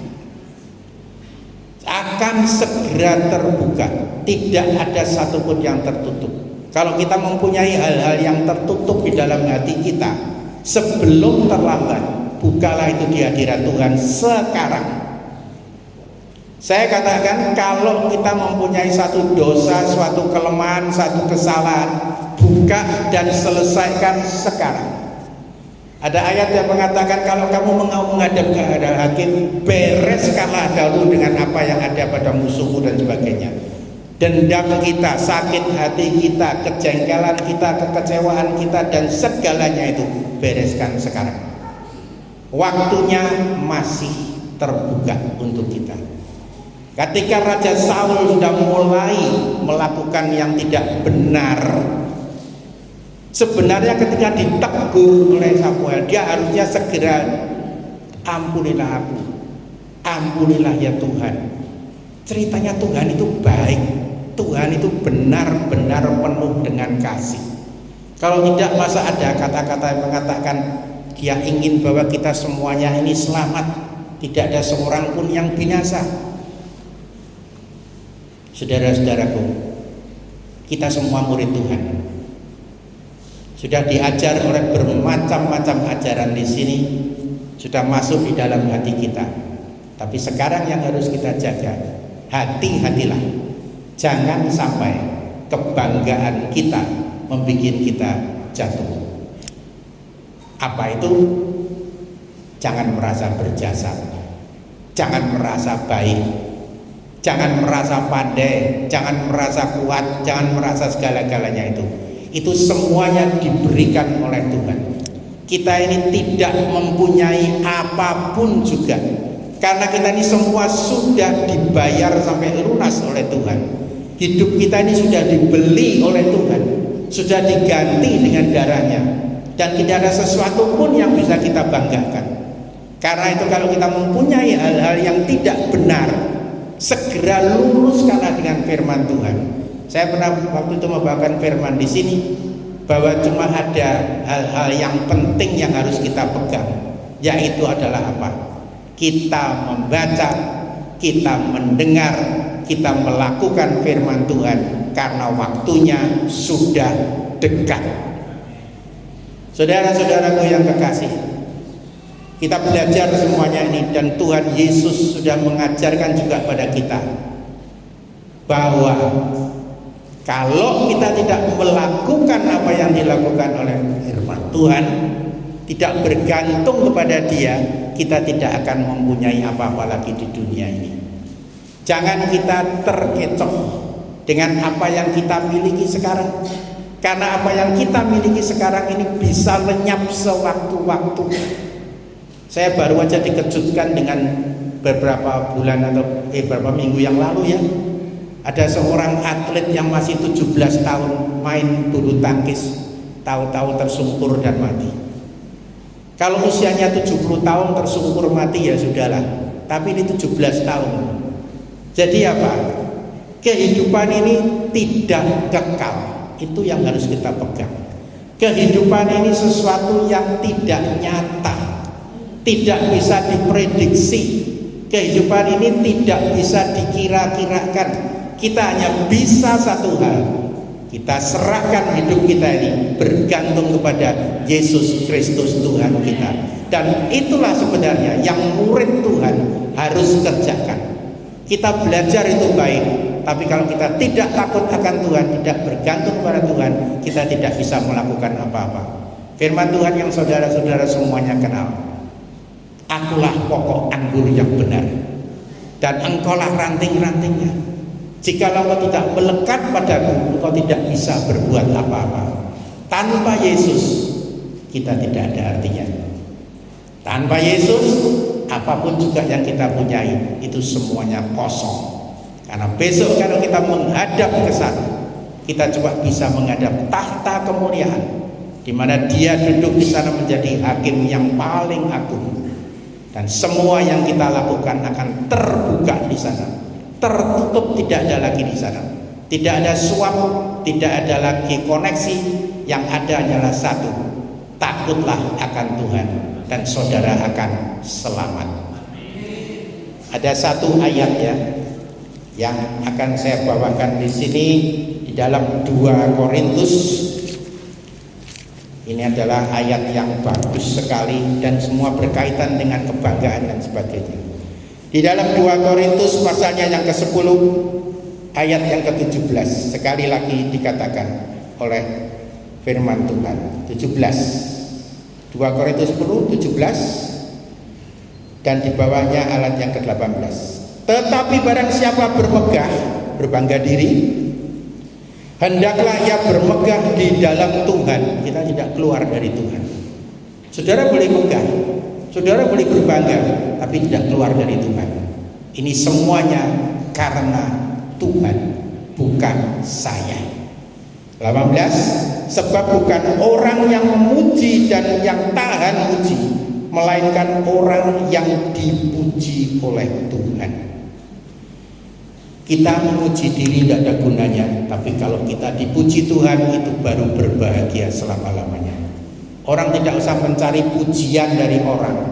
Akan segera terbuka. Tidak ada satupun yang tertutup. Kalau kita mempunyai hal-hal yang tertutup di dalam hati kita, sebelum terlambat, bukalah itu di hadirat Tuhan sekarang. Saya katakan, kalau kita mempunyai satu dosa, suatu kelemahan, satu kesalahan, buka dan selesaikan sekarang. Ada ayat yang mengatakan kalau kamu mau menghadap ke hakim, bereskanlah dahulu dengan apa yang ada pada musuhmu dan sebagainya. Dendam kita, sakit hati kita, kejengkelan kita, kekecewaan kita, dan segalanya itu bereskan sekarang. Waktunya masih terbuka untuk kita. Ketika Raja Saul sudah mulai melakukan yang tidak benar, sebenarnya ketika ditegur oleh Samuel, dia harusnya segera, ampunilah aku, ampunilah ya Tuhan. Ceritanya Tuhan itu baik, Tuhan itu benar-benar penuh dengan kasih. Kalau tidak, masa ada kata-kata yang mengatakan dia ingin bahwa kita semuanya ini selamat, tidak ada seorang pun yang binasa. Saudara-saudaraku, kita semua murid Tuhan, sudah diajar oleh bermacam-macam ajaran di sini, sudah masuk di dalam hati kita. Tapi sekarang yang harus kita jaga, hati-hatilah, jangan sampai kebanggaan kita membuat kita jatuh. Apa itu? Jangan merasa berjasa, jangan merasa baik, jangan merasa pandai, jangan merasa kuat, jangan merasa segala-galanya itu. Itu semuanya diberikan oleh Tuhan. Kita ini tidak mempunyai apapun juga, karena kita ini semua sudah dibayar sampai lunas oleh Tuhan. Hidup kita ini sudah dibeli oleh Tuhan, sudah diganti dengan darahnya, dan tidak ada sesuatu pun yang bisa kita banggakan. Karena itu kalau kita mempunyai hal-hal yang tidak benar, segera luruskanlah dengan firman Tuhan. Saya pernah waktu itu membawakan firman di sini bahwa cuma ada hal-hal yang penting yang harus kita pegang, yaitu adalah apa? Kita membaca, kita mendengar, kita melakukan firman Tuhan, karena waktunya sudah dekat. Saudara-saudaraku yang kekasih, kita belajar semuanya ini, dan Tuhan Yesus sudah mengajarkan juga pada kita bahwa kalau kita tidak melakukan apa yang dilakukan oleh firman Tuhan, tidak bergantung kepada Dia, kita tidak akan mempunyai apa-apa lagi di dunia ini. Jangan kita terkecoh dengan apa yang kita miliki sekarang, karena apa yang kita miliki sekarang ini bisa lenyap sewaktu-waktu. Saya baru aja dikejutkan dengan beberapa bulan atau beberapa minggu yang lalu ya, ada seorang atlet yang masih 17 tahun main bulu tangkis, tahu-tahu tersungkur dan mati. Kalau usianya 70 tahun tersungkur mati ya sudahlah, tapi ini 17 tahun. Jadi apa? Kehidupan ini tidak kekal, itu yang harus kita pegang. Kehidupan ini sesuatu yang tidak nyata, tidak bisa diprediksi. Kehidupan ini tidak bisa dikira-kirakan. Kita hanya bisa satu hal, kita serahkan hidup kita ini bergantung kepada Yesus Kristus Tuhan kita. Dan itulah sebenarnya yang murid Tuhan harus kerjakan. Kita belajar itu baik, tapi kalau kita tidak takut akan Tuhan, tidak bergantung pada Tuhan, kita tidak bisa melakukan apa-apa. Firman Tuhan yang saudara-saudara semuanya kenal, akulah pokok anggur yang benar, dan engkaulah ranting-rantingnya. Jikalau engkau tidak melekat padaku, engkau tidak bisa berbuat apa-apa. Tanpa Yesus kita tidak ada artinya. Tanpa Yesus apapun juga yang kita punyai itu semuanya kosong. Karena besok kalau kita menghadap ke sana, kita coba bisa menghadap tahta kemuliaan, di mana Dia duduk di sana menjadi hakim yang paling agung, dan semua yang kita lakukan akan terbuka di sana, tertutup, tidak ada lagi di sana, tidak ada suap, tidak ada lagi koneksi. Yang ada hanyalah satu, takutlah akan Tuhan dan saudara akan selamat. Ada satu ayat ya yang akan saya bawakan di sini di dalam 2 Korintus. Ini adalah ayat yang bagus sekali dan semua berkaitan dengan kebanggaan dan sebagainya. Di dalam 2 Korintus pasalnya yang ke-10 ayat yang ke-17, sekali lagi dikatakan oleh firman Tuhan. 17, 2 2 Korintus 10, 17 dan di bawahnya ayat yang ke-18. Tetapi barang siapa bermegah, berbangga diri, hendaklah ia bermegah di dalam Tuhan. Kita tidak keluar dari Tuhan. Saudara boleh megah, saudara boleh berbangga, tapi tidak keluar dari Tuhan. Ini semuanya karena Tuhan, bukan saya. 18, sebab bukan orang yang memuji dan yang tahan muji, melainkan orang yang dipuji oleh Tuhan. Kita memuji diri tidak ada gunanya, tapi kalau kita dipuji Tuhan itu baru berbahagia selama-lamanya. Orang tidak usah mencari pujian dari orang.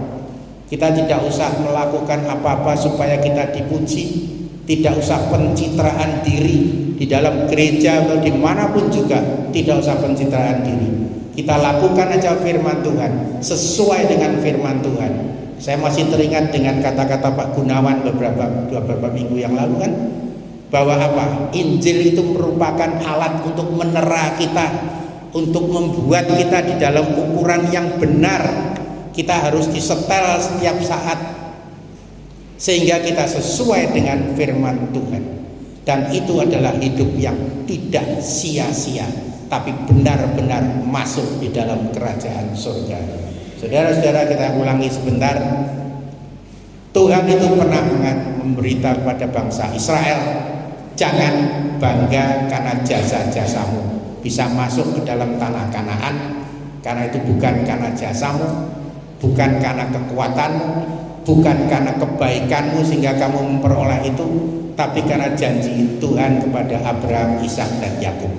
Kita tidak usah melakukan apa-apa supaya kita dipuji. Tidak usah pencitraan diri di dalam gereja atau dimanapun juga. Tidak usah pencitraan diri. Kita lakukan aja firman Tuhan, sesuai dengan firman Tuhan. Saya masih teringat dengan kata-kata Pak Gunawan beberapa minggu yang lalu kan, bahwa apa? Injil itu merupakan alat untuk menera kita, untuk membuat kita di dalam ukuran yang benar. Kita harus disetel setiap saat sehingga kita sesuai dengan firman Tuhan. Dan itu adalah hidup yang tidak sia-sia, tapi benar-benar masuk di dalam kerajaan surga. Saudara-saudara, kita ulangi sebentar. Tuhan itu pernah memberitahu kepada bangsa Israel, jangan bangga karena jasa-jasamu bisa masuk ke dalam tanah Kanaan, karena itu bukan karena jasamu, bukan karena kekuatanmu, bukan karena kebaikanmu sehingga kamu memperoleh itu, tapi karena janji Tuhan kepada Abraham, Ishak dan Yakub.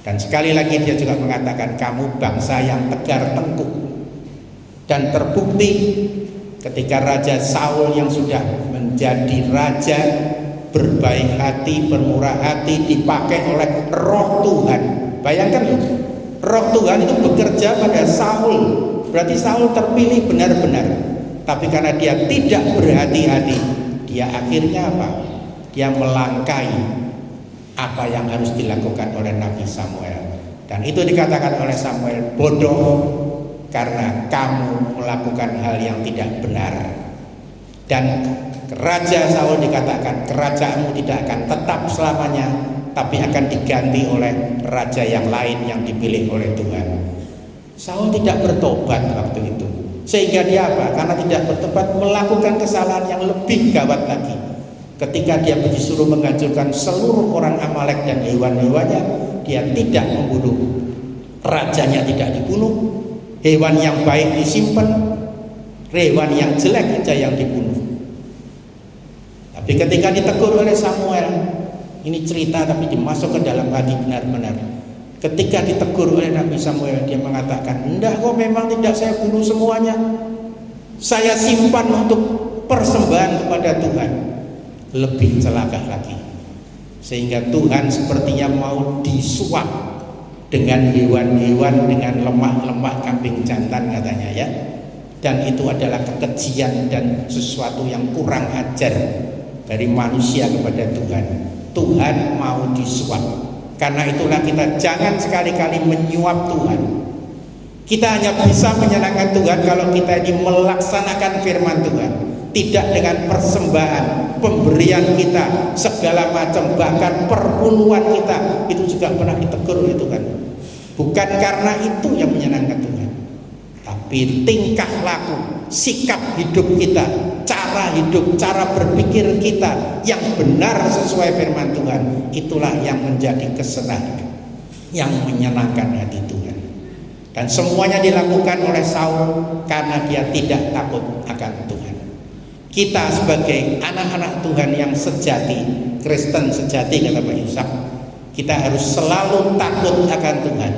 Dan sekali lagi dia juga mengatakan, kamu bangsa yang tegar tengkuk. Dan terbukti ketika Raja Saul yang sudah menjadi raja, berbaik hati, bermurah hati, dipakai oleh Roh Tuhan. Bayangkan loh, Roh Tuhan itu bekerja pada Saul. Berarti Saul terpilih benar-benar. Tapi karena dia tidak berhati-hati, dia akhirnya apa? Dia melangkai apa yang harus dilakukan oleh Nabi Samuel. Dan itu dikatakan oleh Samuel, bodoh karena kamu melakukan hal yang tidak benar. Dan Raja Saul dikatakan, kerajaanmu tidak akan tetap selamanya, tapi akan diganti oleh raja yang lain yang dipilih oleh Tuhan. Saul tidak bertobat waktu itu, sehingga dia apa? Karena tidak bertobat melakukan kesalahan yang lebih gawat lagi. Ketika dia disuruh menghancurkan seluruh orang Amalek dan hewan-hewannya, dia tidak membunuh. Rajanya tidak dibunuh, hewan yang baik disimpan, hewan yang jelek saja yang dibunuh. Tapi ketika ditegur oleh Samuel, ini cerita tapi dimasuk ke dalam hati benar-benar. Ketika ditegur oleh Nabi Samuel, dia mengatakan, enggak kok, memang tidak saya bunuh semuanya, saya simpan untuk persembahan kepada Tuhan. Lebih celaka lagi, sehingga Tuhan sepertinya mau disuap dengan hewan-hewan, dengan lemak-lemak kambing jantan katanya ya. Dan itu adalah kekejian dan sesuatu yang kurang ajar dari manusia kepada Tuhan. Tuhan mau disuap. Karena itulah kita jangan sekali-kali menyuap Tuhan. Kita hanya bisa menyenangkan Tuhan kalau kita ini melaksanakan firman Tuhan, tidak dengan persembahan, pemberian kita, segala macam, bahkan perpuluhan kita. Itu juga pernah ditegur oleh Tuhan. Bukan karena itu yang menyenangkan Tuhan, tapi tingkah laku, sikap hidup kita, cara hidup, cara berpikir kita yang benar sesuai firman Tuhan, itulah yang menjadi kesenangan, yang menyenangkan hati Tuhan. Dan semuanya dilakukan oleh Saul karena dia tidak takut akan Tuhan. Kita sebagai anak-anak Tuhan yang sejati, Kristen sejati kata Pak Yusak, kita harus selalu takut akan Tuhan.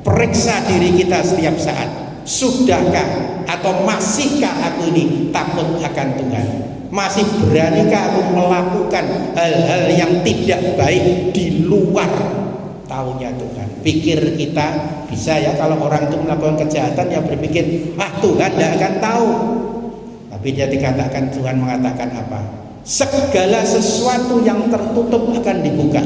Periksa diri kita setiap saat, sudahkah atau masihkah aku ini takut akan Tuhan? Masih beranikah aku melakukan hal-hal yang tidak baik di luar tahunya Tuhan? Pikir kita bisa ya, kalau orang itu melakukan kejahatan ya berpikir, Tuhan tidak akan tahu. Tapi dia dikatakan, Tuhan mengatakan apa? Segala sesuatu yang tertutup akan dibuka,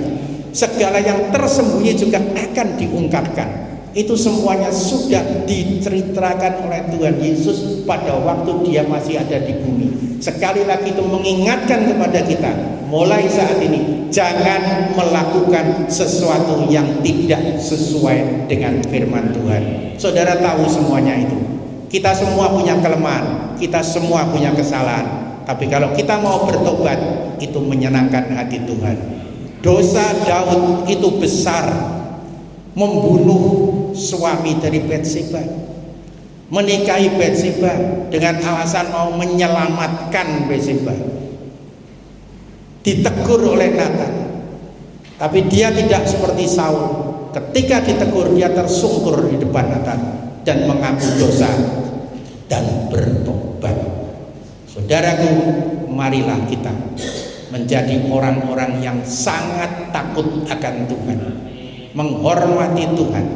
segala yang tersembunyi juga akan diungkapkan. Itu semuanya sudah diceritakan oleh Tuhan Yesus pada waktu dia masih ada di bumi. Sekali lagi itu mengingatkan kepada kita, mulai saat ini jangan melakukan sesuatu yang tidak sesuai dengan firman Tuhan. Saudara tahu semuanya itu. Kita semua punya kelemahan, kita semua punya kesalahan. Tapi kalau kita mau bertobat, itu menyenangkan hati Tuhan. Dosa Daud itu besar, membunuh suami dari Batseba, menikahi Batseba dengan alasan mau menyelamatkan Batseba. Ditegur oleh Nathan, tapi dia tidak seperti Saul. Ketika ditegur, dia tersungkur di depan Nathan dan mengaku dosa dan bertobat. Saudaraku, marilah kita menjadi orang-orang yang sangat takut akan Tuhan, menghormati Tuhan.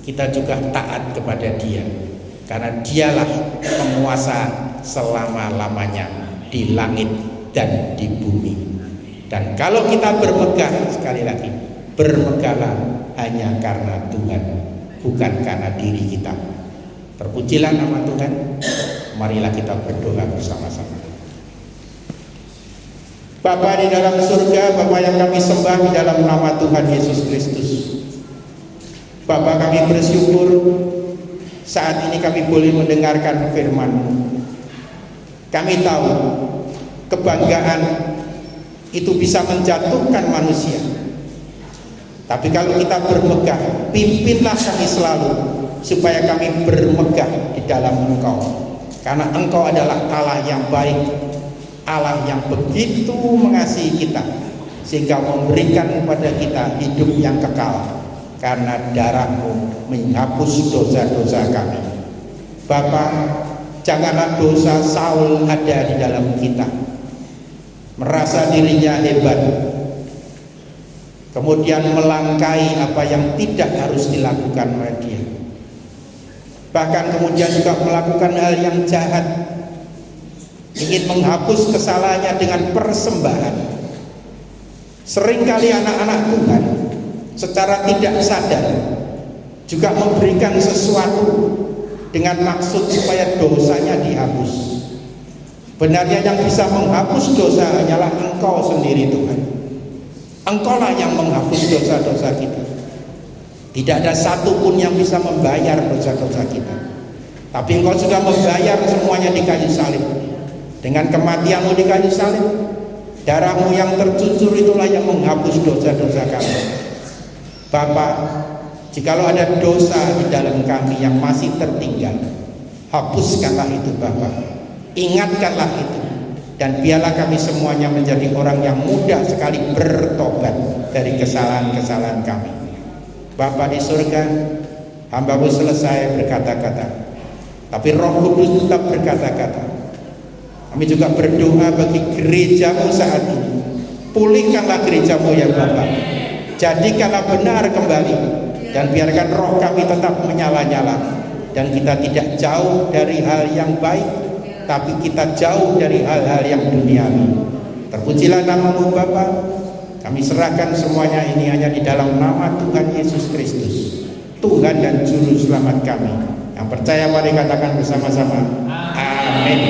Kita juga taat kepada Dia, karena Dialah penguasa selama-lamanya di langit dan di bumi. Dan kalau kita bermegah, sekali lagi, bermegahlah hanya karena Tuhan, bukan karena diri kita. Terpujilah nama Tuhan. Marilah kita berdoa bersama-sama. Bapa di dalam surga, Bapa yang kami sembah di dalam nama Tuhan Yesus Kristus. Bapa, kami bersyukur saat ini kami boleh mendengarkan firman-Mu. Kami tahu kebanggaan itu bisa menjatuhkan manusia. Tapi kalau kita bermegah, pimpinlah kami selalu supaya kami bermegah di dalam Engkau. Karena Engkau adalah Allah yang baik, Allah yang begitu mengasihi kita, sehingga memberikan kepada kita hidup yang kekal. Karena darah-Mu menghapus dosa-dosa kami. Bapa, janganlah dosa Saul ada di dalam kita, merasa dirinya hebat, kemudian melangkai apa yang tidak harus dilakukan oleh dia, bahkan kemudian juga melakukan hal yang jahat, ingin menghapus kesalahannya dengan persembahan. Seringkali anak-anak Tuhan secara tidak sadar juga memberikan sesuatu dengan maksud supaya dosanya dihapus. Benarnya yang bisa menghapus dosa hanyalah Engkau sendiri Tuhan. Engkaulah yang menghapus dosa-dosa kita. Tidak ada satupun yang bisa membayar dosa-dosa kita. Tapi Engkau sudah membayar semuanya di kayu salib. Dengan kematian-Mu di kayu salib, darah-Mu yang tercucur itulah yang menghapus dosa-dosa kami. Bapa, jikalau ada dosa di dalam kami yang masih tertinggal, hapuskanlah itu Bapa. Ingatkanlah itu. Dan biarlah kami semuanya menjadi orang yang mudah sekali bertobat dari kesalahan-kesalahan kami. Bapa di surga, hamba-Mu selesai berkata-kata, tapi Roh Kudus tetap berkata-kata. Kami juga berdoa bagi gereja-Mu saat ini. Pulihkanlah gereja-Mu ya Bapa. Jadikanlah benar kembali, dan biarkan roh kami tetap menyala-nyala, dan kita tidak jauh dari hal yang baik, tapi kita jauh dari hal-hal yang duniawi. Terpujilah nama-Mu Bapa. Kami serahkan semuanya ini hanya di dalam nama Tuhan Yesus Kristus, Tuhan dan Juru Selamat kami. Yang percaya mari katakan bersama-sama, amin.